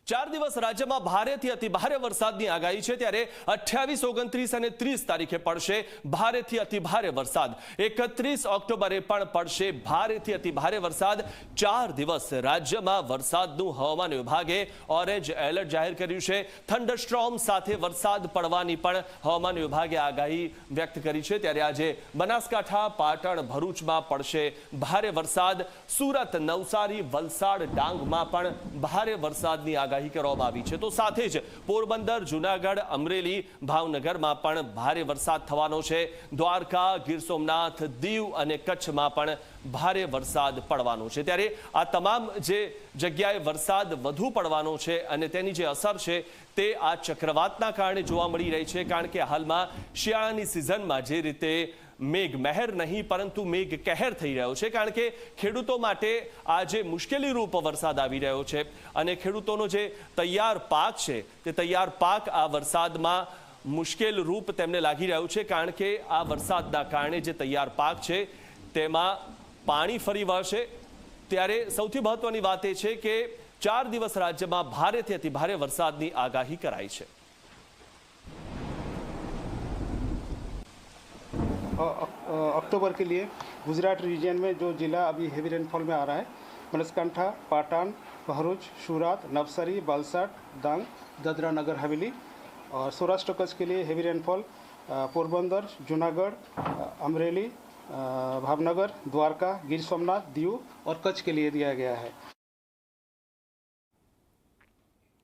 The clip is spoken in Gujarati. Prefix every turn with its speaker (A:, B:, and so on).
A: 4 દિવસ રાજ્યમાં ભારેથી અતિભારે વરસાદની આગાહી છે ત્યારે 28, 29 અને 30 તારીખે પડશે ભારેથી અતિભારે વરસાદ। 31 ઓક્ટોબરે પણ પડશે ભારેથી અતિભારે વરસાદ। 4 દિવસ રાજ્યમાં વરસાદનું હવામાન વિભાગે ઓરેન્જ એલર્ટ જાહેર કર્યું છે। થંડરસ્ટ્રોમ સાથે વરસાદ પડવાની પણ હવામાન વિભાગે આગાહી વ્યક્ત કરી છે। ત્યારે આજે બનાસકાંઠા, પાટણ, ભરૂચમાં પડશે ભારે વરસાદ। સુરત, નવસારી, વલસાડ, ડાંગમાં પણ ભારે વરસાદની આગાહી કરવામાં આવી છે। તો સાથે જ પોરબંદર, જૂનાગઢ, અમરેલી, ભાવનગરમાં પણ ભારે વરસાદ થવાનો છે। દ્વારકા, ગીર સોમનાથ, દીવ અને કચ્છમાં પણ ભારે વરસાદ પડવાનો છે। ત્યારે આ તમામ જે જગ્યાએ વરસાદ વધુ પડવાનો છે અને તેની જે અસર છે તે આ ચક્રવાતના કારણે જોવા મળી રહી છે। કારણ કે હાલમાં શિયાળાની સિઝનમાં જે રીતે મેઘ મહેર નહીં પરંતુ મેઘ કહેર થઈ રહ્યો છે। કારણ કે ખેડૂતો માટે આજે મુશ્કેલી રૂપ વરસાદ આવી રહ્યો છે અને ખેડૂતોનો જે તૈયાર પાક છે તે તૈયાર પાક આ વરસાદમાં મુશ્કેલ રૂપ તેમને લાગી રહ્યું છે। કારણ કે આ વરસાદના કારણે જે તૈયાર પાક છે તેમાં પાણી ફરી વળશે। ત્યારે સૌથી મહત્વની વાત એ છે કે 4 દિવસ રાજ્યમાં ભારેથી અતિભારે વરસાદની આગાહી કરાઈ છે।
B: अक्टूबर के लिए गुजरात रीजन में जो ज़िला अभी हेवी रेनफॉल में आ रहा है, बनासकांठा, पाटन, भरूच, सूरत, नवसारी, वलसाड, डांग, दादरा नगर हवेली। और सौराष्ट्र कच्छ के लिए हेवी रेनफॉल पोरबंदर, जूनागढ़, अमरेली, भावनगर, द्वारका, गिर सोमनाथ, दीव और कच्छ के लिए दिया गया है।